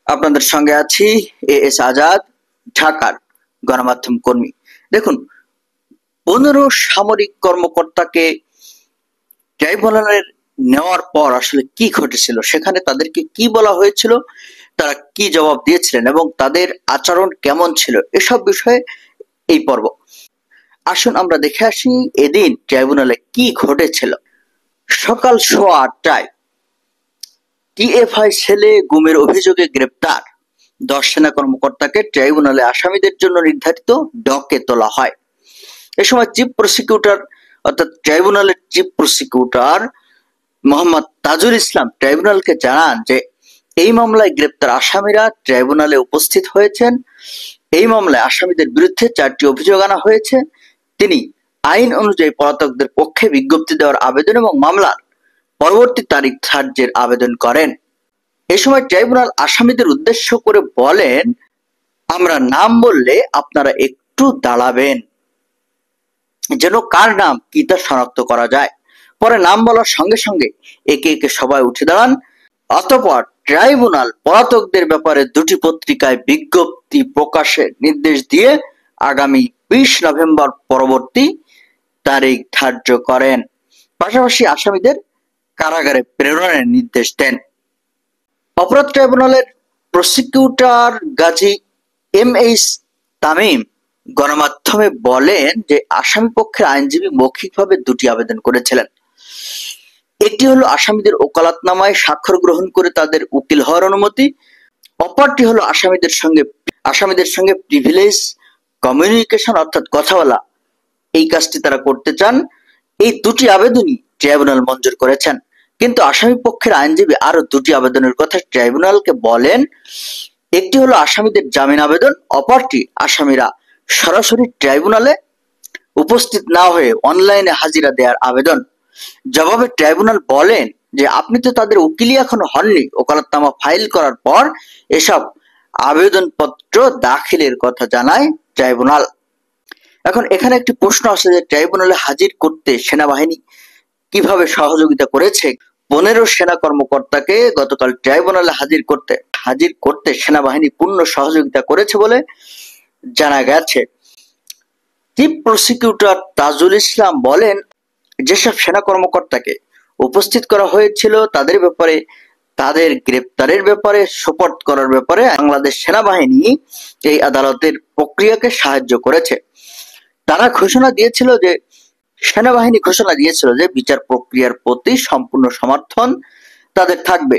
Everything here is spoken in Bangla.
আপনাদের সঙ্গে আছি এস আজাদ, ঢাকার গণমাধ্যম কর্মী। দেখুন, 15 সামরিক কর্মকর্তাকে ট্রাইব্যুনালে নেওয়ার পর আসলে কি ঘটেছিল, সেখানে তাদেরকে কি বলা হয়েছিল, তারা কি জবাব দিয়েছিলেন এবং তাদের আচরণ কেমন ছিল, এসব বিষয়ে এই পর্ব। আসুন আমরা দেখে আসি এদিন ট্রাইব্যুনালে কি ঘটেছিল। সকাল 8:15টায় টিএফআই সেলে গুমের অভিযোগে গ্রেপ্তার 10 সেনা কর্মকর্তাকে ট্রাইব্যুনালে আসামিদের জন্য নির্ধারিত ডকে তোলা হয়। এ সময় চিফ প্রসিকিউটর অর্থাৎ ট্রাইব্যুনালের চিফ প্রসিকিউটর মোহাম্মদ তাজুল ইসলাম ট্রাইব্যুনালকে জানান যে এই মামলায় গ্রেপ্তার আসামিরা ট্রাইব্যুনালে উপস্থিত হয়েছেন। এই মামলায় আসামিদের বিরুদ্ধে 4টি অভিযোগ আনা হয়েছে। তিনি আইন অনুযায়ী পলাতকদের পক্ষে বিজ্ঞপ্তি দেওয়ার আবেদন এবং মামলার পরবর্তী তারিখ ধার্যের আবেদন করেন। এ সময় ট্রাইব্যুনাল আসামিদের উদ্দেশ্য করে বলেন, আমরা নাম বললে আপনারা একটু দাঁড়াবেন যেন কার নাম কি তা শনাক্ত করা যায়। পরে নাম বলার সঙ্গে সঙ্গে একে একে সবাই উঠে দাঁড়ান। অতঃপর ট্রাইব্যুনাল পলাতকদের ব্যাপারে 2টি পত্রিকায় বিজ্ঞপ্তি প্রকাশের নির্দেশ দিয়ে আগামী 20 নভেম্বর পরবর্তী তারিখ ধার্য করেন। পাশাপাশি আসামিদের কারাগারে প্রেরণের নির্দেশ দেন। অপরাধ ট্রাইব্যুনালের প্রসিকিউটর গাজী এম.এইচ. তামিম গণমাধ্যমে বলেন যে আসামি পক্ষের আইনজীবী মৌখিকভাবে 2টি আবেদন করেছিলেন। একটি হলো আসামিদের ওকালতনামায় স্বাক্ষর গ্রহণ করে তাদের উকিল হওয়ার অনুমতি, অপরটি হলো আসামিদের সঙ্গে প্রিভিলেজ কমিউনিকেশন অর্থাৎ কথা বলা, এই কাজটি তারা করতে চান। এই 2টি আবেদনই ট্রাইব্যুনাল মঞ্জুর করেছেন। কিন্তু আসামি পক্ষের আইনজীবী আরো 2টি আবেদনের কথা ট্রাইব্যুনালকে বলেন। একটি হলো আসামিদের জামিন আবেদন, অপরটি আসামিরা সরাসরি ট্রাইব্যুনালে উপস্থিত না হয়ে অনলাইনে হাজিরা দেওয়ার আবেদন। জবাবে ট্রাইব্যুনাল বলেন যে আপনি তো তাদের উকিলই এখনো হননি, ওকালতনামা ফাইল করার পর এসব আবেদনপত্র দাখিলের কথা জানায় ট্রাইব্যুনাল। এখন এখানে একটি প্রশ্ন আসে যে ট্রাইব্যুনালে হাজির করতে সেনাবাহিনী কিভাবে সহযোগিতা করেছে। 15 সেনা কর্মকর্তাকে গতকাল ট্রাইব্যুনালে হাজির করতে সেনাবাহিনী পূর্ণ সহযোগিতা করেছে বলে জানা গেছে। চিফ প্রসিকিউটর তাজুল ইসলাম বলেন, যেসব সেনা কর্মকর্তাকে উপস্থিত করা হয়েছিল তাদের গ্রেপ্তারের ব্যাপারে সোপর্দ করার ব্যাপারে বাংলাদেশ সেনাবাহিনী এই আদালতের প্রক্রিয়াকে সাহায্য করেছে। সেনাবাহিনী ঘোষণা দিয়েছিল যে বিচার প্রক্রিয়ার প্রতি সম্পূর্ণ সমর্থন তাদের থাকবে।